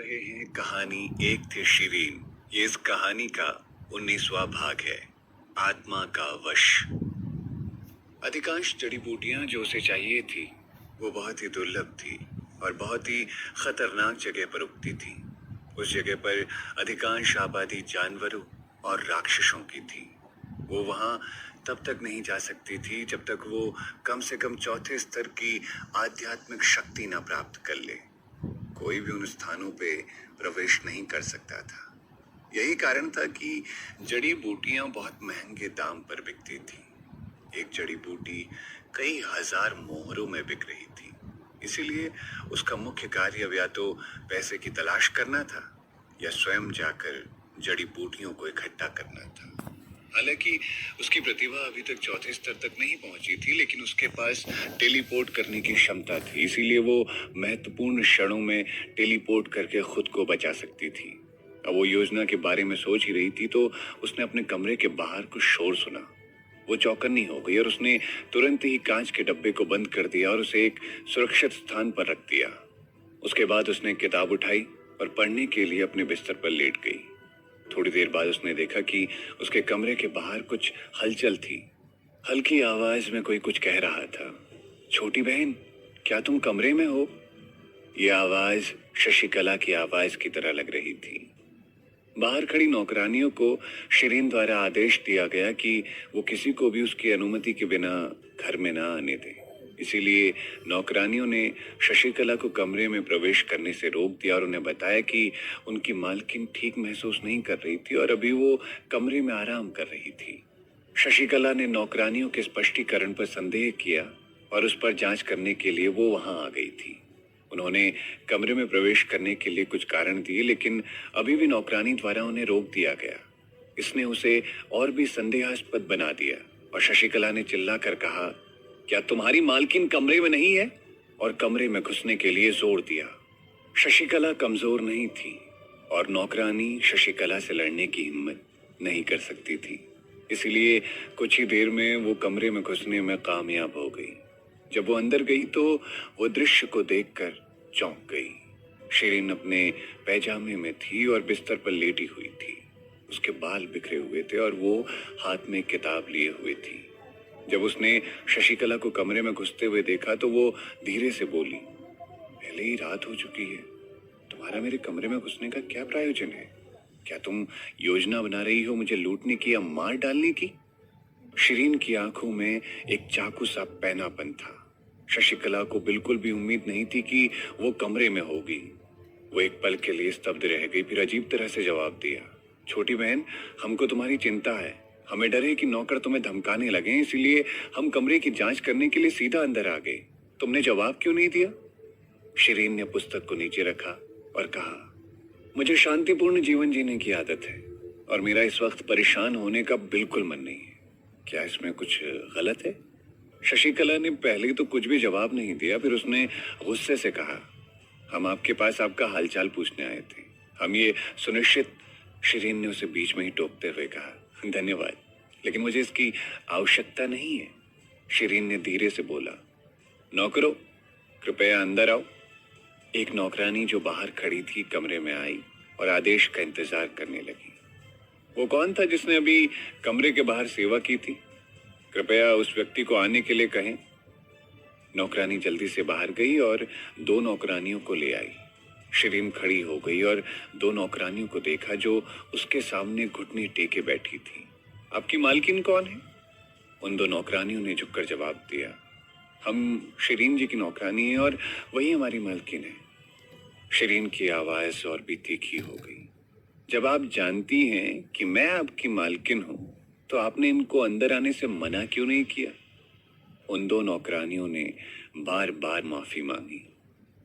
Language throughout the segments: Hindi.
रहे हैं कहानी एक थी शिरीन। ये इस कहानी का 19वां भाग है, आत्मा का वश। अधिकांश जड़ी बूटियां जो उसे चाहिए थी वो बहुत ही दुर्लभ थी और बहुत ही खतरनाक जगह पर उगती थी। उस जगह पर अधिकांश आबादी जानवरों और राक्षसों की थी। वो वहां तब तक नहीं जा सकती थी जब तक वो कम से कम चौथे स्तर की आध्यात्मिक शक्ति न प्राप्त कर ले। कोई भी उन स्थानों पे प्रवेश नहीं कर सकता था। यही कारण था कि जड़ी बूटियां बहुत महंगे दाम पर बिकती थी। एक जड़ी बूटी कई हजार मोहरों में बिक रही थी। इसीलिए उसका मुख्य कार्य या तो पैसे की तलाश करना था या स्वयं जाकर जड़ी बूटियों को इकट्ठा करना था। हालांकि उसकी प्रतिभा अभी तक चौथे स्तर तक नहीं पहुंची थी, लेकिन उसके पास टेलीपोर्ट करने की क्षमता थी। इसीलिए वो महत्वपूर्ण क्षणों में टेलीपोर्ट करके खुद को बचा सकती थी। अब वो योजना के बारे में सोच ही रही थी तो उसने अपने कमरे के बाहर कुछ शोर सुना। वो चौकन्नी हो गई और उसने तुरंत ही कांच के डब्बे को बंद कर दिया और उसे एक सुरक्षित स्थान पर रख दिया। उसके बाद उसने किताब उठाई और पढ़ने के लिए अपने बिस्तर पर लेट गई। थोड़ी देर बाद उसने देखा कि उसके कमरे के बाहर कुछ हलचल थी। हल्की आवाज में कोई कुछ कह रहा था, छोटी बहन, क्या तुम कमरे में हो? यह आवाज शशिकला की आवाज की तरह लग रही थी। बाहर खड़ी नौकरानियों को शिरीन द्वारा आदेश दिया गया कि वो किसी को भी उसकी अनुमति के बिना घर में ना आने दें। इसीलिए नौकरानियों ने शशिकला को कमरे में प्रवेश करने से रोक दिया और उन्हें बताया कि उनकी मालकिन ठीक महसूस नहीं कर रही थी और अभी वो कमरे में आराम कर रही थी। शशिकला ने नौकरानियों के स्पष्टीकरण पर संदेह किया और उस पर जांच करने के लिए वो वहां आ गई थी। उन्होंने कमरे में प्रवेश करने के लिए कुछ कारण दिए, लेकिन अभी भी नौकरानी द्वारा उन्हें रोक दिया गया। इसने उसे और भी संदेहास्पद बना दिया और शशिकला ने चिल्लाकर कहा, क्या तुम्हारी मालकिन कमरे में नहीं है? और कमरे में घुसने के लिए जोर दिया। शशिकला कमजोर नहीं थी और नौकरानी शशिकला से लड़ने की हिम्मत नहीं कर सकती थी। इसलिए कुछ ही देर में वो कमरे में घुसने में कामयाब हो गई। जब वो अंदर गई तो वो दृश्य को देखकर चौंक गई। शिरीन अपने पैजामे में थी और बिस्तर पर लेटी हुई थी। उसके बाल बिखरे हुए थे और वो हाथ में किताब लिए हुए थी। जब उसने शशिकला को कमरे में घुसते हुए देखा तो वो धीरे से बोली, पहले ही रात हो चुकी है, तुम्हारा मेरे कमरे में घुसने का क्या प्रयोजन है? क्या तुम योजना बना रही हो मुझे लूटने की या मार डालने की? शिरीन की आंखों में एक चाकू सा पैनापन था। शशिकला को बिल्कुल भी उम्मीद नहीं थी कि वो कमरे में होगी। वो एक पल के लिए स्तब्ध रह गई, फिर अजीब तरह से जवाब दिया, छोटी बहन, हमको तुम्हारी चिंता है। हमें डर है कि नौकर तुम्हें धमकाने लगे, इसीलिए हम कमरे की जांच करने के लिए सीधा अंदर आ गए। तुमने जवाब क्यों नहीं दिया? शिरीन ने पुस्तक को नीचे रखा और कहा, मुझे शांतिपूर्ण जीवन जीने की आदत है और मेरा इस वक्त परेशान होने का बिल्कुल मन नहीं है। क्या इसमें कुछ गलत है? शशिकला ने पहले तो कुछ भी जवाब नहीं दिया, फिर उसने गुस्से से कहा, हम आपके पास आपका हालचाल पूछने आए थे। हम ये सुनिश्चित। शिरीन ने उसे बीच में ही टोकते हुए कहा, धन्यवाद, लेकिन मुझे इसकी आवश्यकता नहीं है। शिरीन ने धीरे से बोला, नौकरों, कृपया अंदर आओ। एक नौकरानी जो बाहर खड़ी थी कमरे में आई और आदेश का इंतजार करने लगी। वो कौन था जिसने अभी कमरे के बाहर सेवा की थी? कृपया उस व्यक्ति को आने के लिए कहें। नौकरानी जल्दी से बाहर गई और दो नौकरानियों को ले आई। शिरीन खड़ी हो गई और दो नौकरानियों को देखा जो उसके सामने घुटने टेके बैठी थी। आपकी मालकिन कौन है? उन दो नौकरानियों ने झुककर जवाब दिया, हम शिरीन जी की नौकरानी हैं और वही हमारी मालकिन है। शिरीन की आवाज और भी तीखी हो गई, जब आप जानती हैं कि मैं आपकी मालकिन हूं तो आपने इनको अंदर आने से मना क्यों नहीं किया? उन दो नौकरानियों ने बार बार माफी मांगी।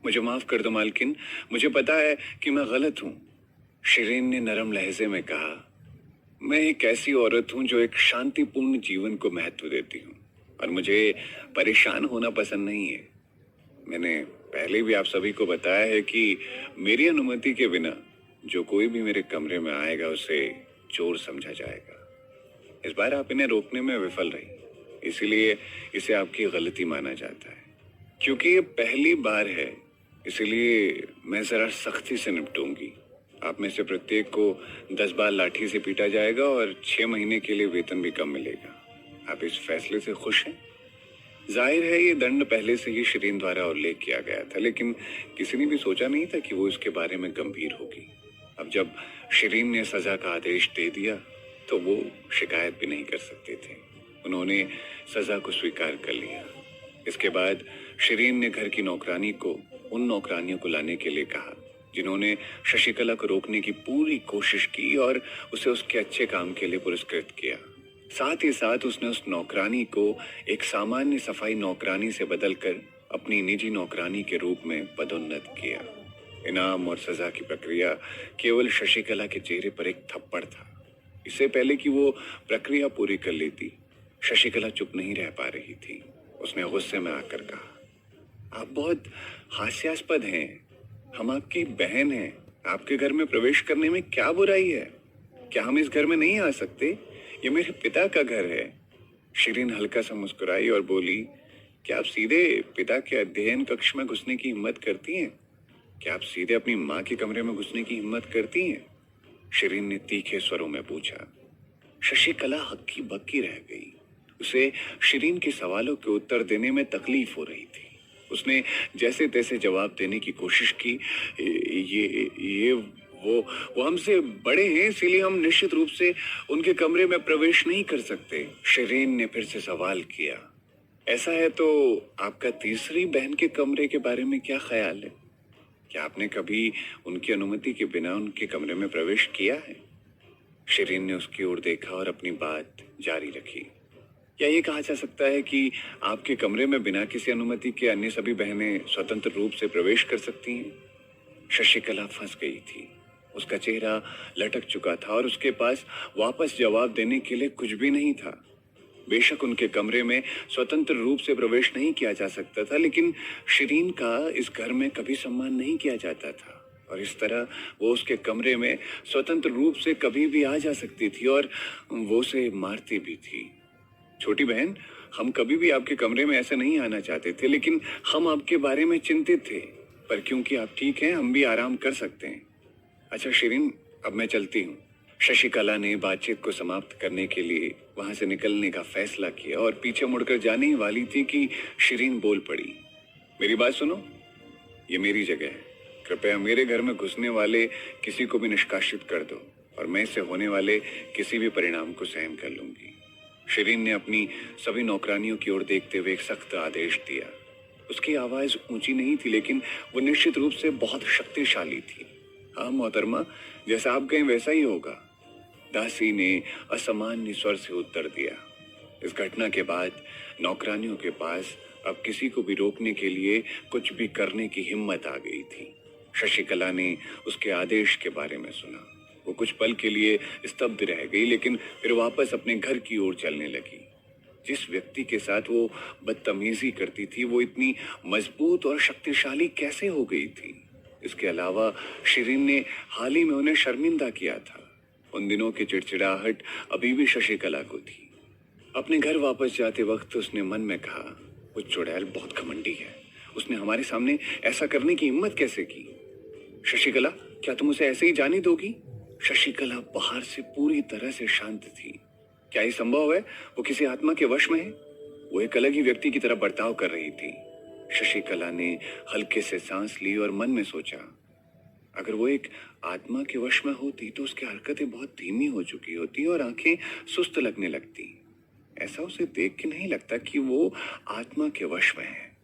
मुझे माफ कर दो मालकिन, मुझे पता है कि मैं गलत हूं। शिरीन ने नरम लहजे में कहा, मैं एक ऐसी औरत हूं जो एक शांतिपूर्ण जीवन को महत्व देती हूं और मुझे परेशान होना पसंद नहीं है। मैंने पहले भी आप सभी को बताया है कि मेरी अनुमति के बिना जो कोई भी मेरे कमरे में आएगा उसे चोर समझा जाएगा। इस बार आप इन्हें रोकने में विफल रही, इसीलिए इसे आपकी गलती माना जाता है। क्योंकि ये पहली बार है इसीलिए मैं जरा सख्ती से निपटूंगी। आप में से प्रत्येक को 10 बार लाठी से पीटा जाएगा और 6 महीने के लिए वेतन भी कम मिलेगा। आप इस फैसले से खुश हैं? जाहिर है ये दंड पहले से ही शिरीन द्वारा उल्लेख किया गया था, लेकिन किसी ने भी सोचा नहीं था कि वो इसके बारे में गंभीर होगी। अब जब शिरीन ने सजा का आदेश दे दिया तो वो शिकायत भी नहीं कर सकते थे। उन्होंने सजा को स्वीकार कर लिया। इसके बाद शिरीन ने घर की नौकरानी को उन नौकरानियों को लाने के लिए कहा जिन्होंने शशिकला को रोकने की पूरी कोशिश की और उसे उसके अच्छे काम के लिए पुरस्कृत किया। साथ ही साथ उसने उस नौकरानी को एक सामान्य सफाई नौकरानी से बदलकर अपनी निजी नौकरानी के रूप में पदोन्नत किया। इनाम और सजा की प्रक्रिया केवल शशिकला के चेहरे पर एक थप्पड़ था। इससे पहले कि वो प्रक्रिया पूरी कर लेती, शशिकला चुप नहीं रह पा रही थी। उसने गुस्से में आकर कहा, आप बहुत हास्यास्पद हैं। हम आपकी बहन हैं। आपके घर में प्रवेश करने में क्या बुराई है? क्या हम इस घर में नहीं आ सकते? ये मेरे पिता का घर है। शिरीन हल्का सा मुस्कुराई और बोली, क्या आप सीधे पिता के अध्ययन कक्ष में घुसने की हिम्मत करती हैं? क्या आप सीधे अपनी माँ के कमरे में घुसने की हिम्मत करती हैं? शिरीन ने तीखे स्वरों में पूछा। शशिकला हक्की बक्की रह गई। उसे शिरीन के सवालों के उत्तर देने में तकलीफ हो रही थी। उसने जैसे तैसे जवाब देने की कोशिश की। ये वो हमसे बड़े हैं, इसीलिए हम निश्चित रूप से उनके कमरे में प्रवेश नहीं कर सकते। शिरीन ने फिर से सवाल किया। ऐसा है तो आपका तीसरी बहन के कमरे के बारे में क्या ख्याल है? क्या आपने कभी उनकी अनुमति के बिना उनके कमरे में प्रवेश किया है? शिरीन ने उसकी ओर देखा और अपनी बात जारी रखी। क्या ये कहा जा सकता है कि आपके कमरे में बिना किसी अनुमति के अन्य सभी बहनें स्वतंत्र रूप से प्रवेश कर सकती हैं? शशिकला फंस गई थी। उसका चेहरा लटक चुका था और उसके पास वापस जवाब देने के लिए कुछ भी नहीं था। बेशक उनके कमरे में स्वतंत्र रूप से प्रवेश नहीं किया जा सकता था, लेकिन शिरीन का इस घर में कभी सम्मान नहीं किया जाता था और इस तरह वो उसके कमरे में स्वतंत्र रूप से कभी भी आ जा सकती थी और वो उसे मारती भी थी। छोटी बहन, हम कभी भी आपके कमरे में ऐसे नहीं आना चाहते थे, लेकिन हम आपके बारे में चिंतित थे। पर क्योंकि आप ठीक हैं, हम भी आराम कर सकते हैं। अच्छा शिरीन, अब मैं चलती हूँ। शशिकला ने बातचीत को समाप्त करने के लिए वहां से निकलने का फैसला किया और पीछे मुड़कर जाने ही वाली थी कि शिरीन बोल पड़ी। मेरी बात सुनो, ये मेरी जगह है। कृपया मेरे घर में घुसने वाले किसी को भी निष्कासित कर दो और मैं इससे होने वाले किसी भी परिणाम को सहन कर लूंगी। शिरीन ने अपनी सभी नौकरानियों की ओर देखते हुए एक सख्त आदेश दिया। उसकी आवाज ऊंची नहीं थी, लेकिन वो निश्चित रूप से बहुत शक्तिशाली थी। हाँ मोहतरमा, जैसा आप कहें वैसा ही होगा, दासी ने असामान्य स्वर से उत्तर दिया। इस घटना के बाद नौकरानियों के पास अब किसी को भी रोकने के लिए कुछ भी करने की हिम्मत आ गई थी। शशिकला ने उसके आदेश के बारे में सुना। वो कुछ पल के लिए स्तब्ध रह गई, लेकिन फिर वापस अपने घर की ओर चलने लगी। जिस व्यक्ति के साथ वो बदतमीजी करती थी, वो इतनी मजबूत और शक्तिशाली कैसे हो गई थी? इसके अलावा शिरीन ने हाल ही में उन्हें शर्मिंदा किया था। उन दिनों की चिड़चिड़ाहट अभी भी शशिकला को थी। अपने घर वापस जाते वक्त उसने मन में कहा, वो चुड़ैल बहुत घमंडी है। उसने हमारे सामने ऐसा करने की हिम्मत कैसे की? शशिकला, क्या तुम उसे ऐसे ही जाने दोगी? शशिकला बाहर से पूरी तरह से शांत थी। क्या ये संभव है? वो किसी आत्मा के वश में है। वो एक अलग ही व्यक्ति की तरह बर्ताव कर रही थी। शशिकला ने हल्के से सांस ली और मन में सोचा, अगर वो एक आत्मा के वश में होती तो उसकी हरकतें बहुत धीमी हो चुकी होती और आंखें सुस्त लगने लगती। ऐसा उसे देख के नहीं लगता कि वो आत्मा के वश में है।